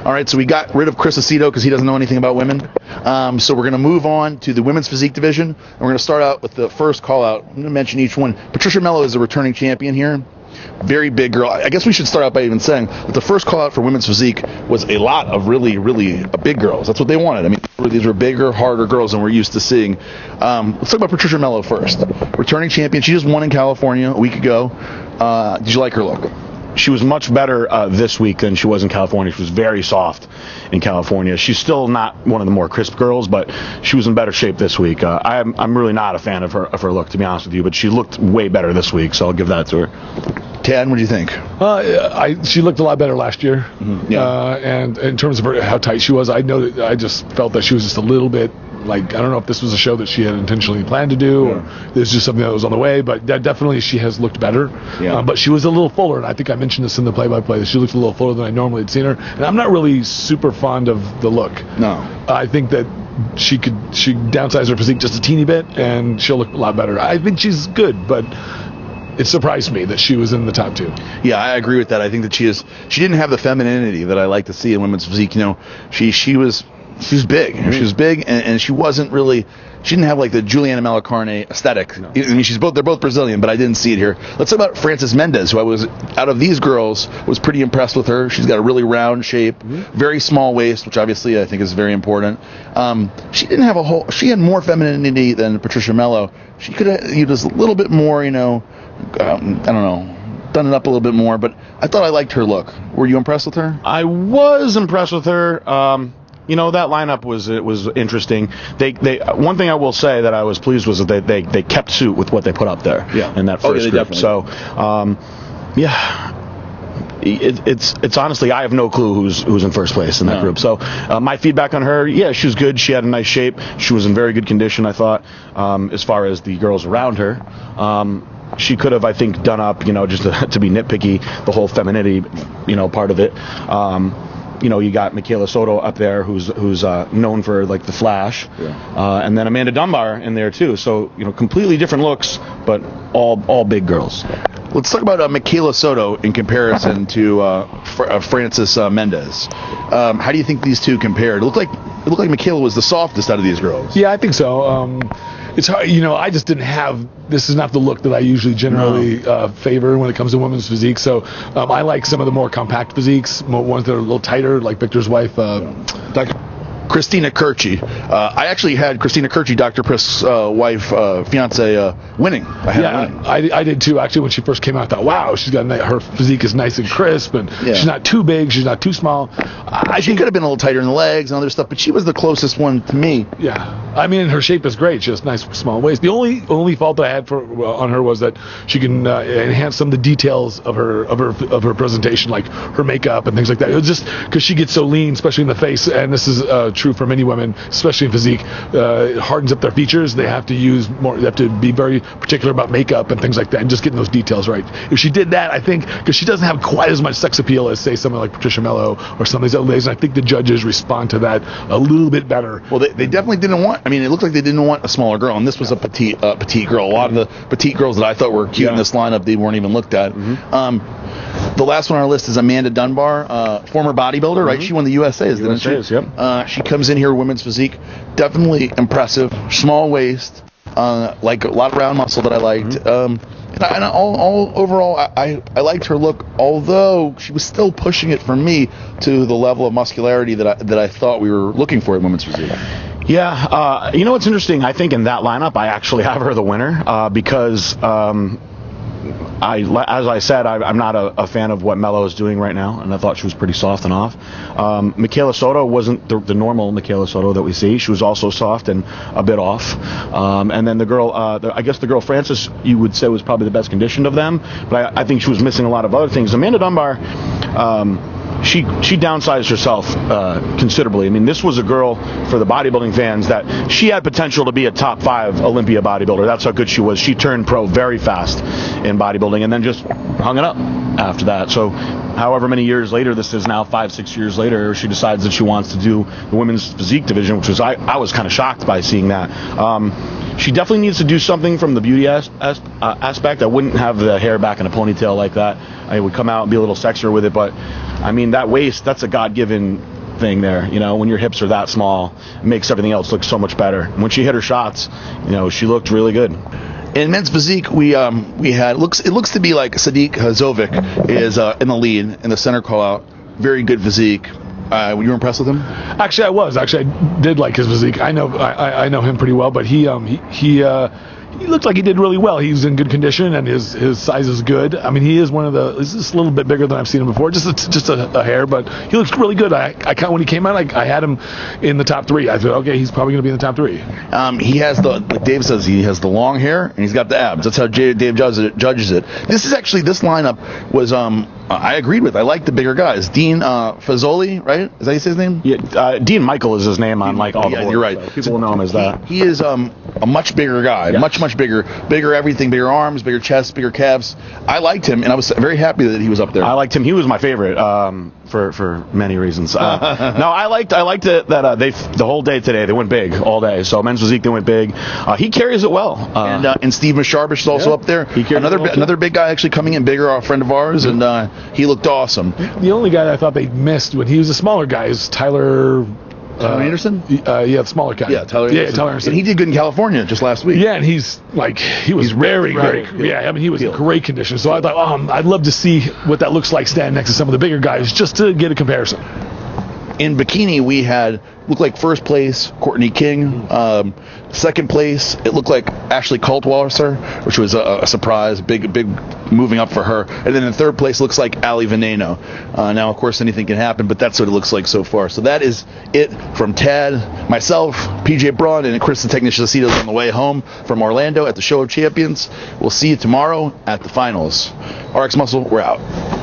All right, so we got rid of Chris Aceto because he doesn't know anything about women. So we're going to move on to the women's physique division. And we're going to start out with the first call out. I'm going to mention each one. Patricia Mello is a returning champion here. Very big girl. I guess we should start out by even saying that the first call out for women's physique was a lot of really big girls. That's what they wanted. I mean, these were bigger, harder girls than we're used to seeing. Let's talk about Patricia Mello first. Returning champion. She just won in California a week ago. Did you like her look? She was much better this week than she was in California. She was very soft in California. She's still not one of the more crisp girls, but she was in better shape this week. I'm really not a fan of her look, to be honest with you, but she looked way better this week, so I'll give that to her. Tad, what do you think? She looked a lot better last year. Mm-hmm. Yeah. And in terms of how tight she was, I just felt that she was just a little bit, like, I don't know if this was a show that she had intentionally planned to do, or this is just something that was on the way, but definitely she has looked better. Yeah. But she was a little fuller, and I think I mentioned this in the play-by-play, that she looked a little fuller than I normally had seen her, and I'm not really super fond of the look. No. I think that she downsize her physique just a teeny bit, and she'll look a lot better. I think she's good, but it surprised me that she was in the top two. Yeah, I agree with that. I think that she didn't have the femininity that I like to see in women's physique. You know, she was big. She was big, and she didn't have like the Juliana Malacarne aesthetic. No. I mean, they're both Brazilian, but I didn't see it here. Let's talk about Frances Mendez, who out of these girls, was pretty impressed with her. She's got a really round shape, very small waist, which obviously I think is very important. She had more femininity than Patricia Mello. She could have used a little bit more, I don't know, done it up a little bit more, but I thought I liked her look. Were you impressed with her? I was impressed with her. That lineup was interesting. They one thing I will say that I was pleased was that they kept suit with what they put up there in that first group. Definitely. So, it's honestly, I have no clue who's in first place in that group. So my feedback on her, she was good. She had a nice shape. She was in very good condition, I thought. As far as the girls around her, she could have, I think, done up, just to be nitpicky, the whole femininity, part of it. You got Michaela Soto up there, who's known for like the flash, and then Amanda Dunbar in there too. So completely different looks, but all big girls. Let's talk about Michaela Soto in comparison to Frances Mendez. How do you think these two compared? It looked like Michaela was the softest out of these girls. Yeah, I think so. It's hard, I just didn't have. This is not the look that I usually generally favor when it comes to women's physique. So I like some of the more compact physiques, ones that are a little tighter, like Victor's wife, Christina Kirchi. I actually had Christina Kirchi, Dr. Prisk's wife, fiance, winning. I did too. Actually, when she first came out, I thought, wow, her physique is nice and crisp, and she's not too big, she's not too small. She could have been a little tighter in the legs and other stuff, but she was the closest one to me. Yeah, I mean, her shape is great. She has nice small waist. The only fault I had on her was that she can enhance some of the details of her presentation, like her makeup and things like that. It was just because she gets so lean, especially in the face, and this is true for many women, especially in physique. It hardens up their features. They have to use more. They have to be very particular about makeup and things like that, and just getting those details right. If she did that, I think, because she doesn't have quite as much sex appeal as, say, someone like Patricia Mello or some of these other ladies, and I think the judges respond to that a little bit better. Well, they definitely didn't want. I mean, it looked like they didn't want a smaller girl, and this was a petite girl. A lot of the petite girls that I thought were cute in this lineup, they weren't even looked at. The last one on our list is Amanda Dunbar, former bodybuilder, right? She won the USA's, didn't she? Yep. She comes in here, women's physique, definitely impressive, small waist, like a lot of round muscle that I liked. And overall, I liked her look, although she was still pushing it for me to the level of muscularity that I thought we were looking for in women's physique. Yeah, what's interesting? I think in that lineup, I actually have her the winner because. As I said, I'm not a fan of what Mello is doing right now, and I thought she was pretty soft and off. Michaela Soto wasn't the normal Michaela Soto that we see. She was also soft and a bit off. And then the girl, I guess the girl Frances, you would say was probably the best conditioned of them, but I think she was missing a lot of other things. Amanda Dunbar, she downsized herself considerably. I mean, this was a girl, for the bodybuilding fans, that she had potential to be a top 5 Olympia bodybuilder. That's how good she was. She turned pro very fast in bodybuilding and then just hung it up after that. So however many years later, this is now 5-6 years later, she decides that she wants to do the women's physique division, which was I was kind of shocked by seeing that. She definitely needs to do something from the beauty aspect. I wouldn't have the hair back in a ponytail like that. I would come out and be a little sexier with it, but I mean, that waist, that's a God-given thing there. You know, when your hips are that small, it makes everything else look so much better. And when she hit her shots, you know, she looked really good. In men's physique, we had it looks to be like Sadiq Hazovic is in the lead in the center call out. Very good physique. Were you impressed with him? Actually, I was. Actually, I did like his physique. I know him pretty well, but he looked like he did really well. He's in good condition, and his size is good. I mean, he is he's just a little bit bigger than I've seen him before, just a hair, but he looks really good. When he came out, I had him in the top 3. I thought, okay, he's probably going to be in the top 3. He has like Dave says, he has the long hair and he's got the abs. That's how Dave judges it. This lineup was I agreed with. I like the bigger guys. Dean Fazoli, right? Is that how you say his name? Yeah, Dean Michael is his name on like all the boards. You're right. So people will know him as that. He is a much bigger guy. Yes. Much bigger everything, bigger arms, bigger chest, bigger calves. I liked him, and I was very happy that he was up there. I liked him. He was my favorite for many reasons. No, I liked it that the whole day today they went big all day. So men's physique they went big. He carries it well. And Steve Masharbish is also up there. He another big guy actually coming in bigger, a friend of ours, and he looked awesome. The only guy that I thought they missed when he was a smaller guy is Tyler Anderson? The smaller guy. Yeah, Tyler Anderson. Yeah, Tyler Anderson. And he did good in California just last week. Yeah, and he was very great. Yeah, I mean, he was in great condition. So I thought, I'd love to see what that looks like standing next to some of the bigger guys just to get a comparison. In bikini, we looked like first place Courtney King. Second place, it looked like Ashley Kaltwasser, which was a surprise, big moving up for her. And then in third place, looks like Ali Veneno. Now, of course, anything can happen, but that's what it looks like so far. So that is it from Tad, myself, PJ Braun, and Chris the Technician Acetos on the way home from Orlando at the Show of Champions. We'll see you tomorrow at the finals. RX Muscle, we're out.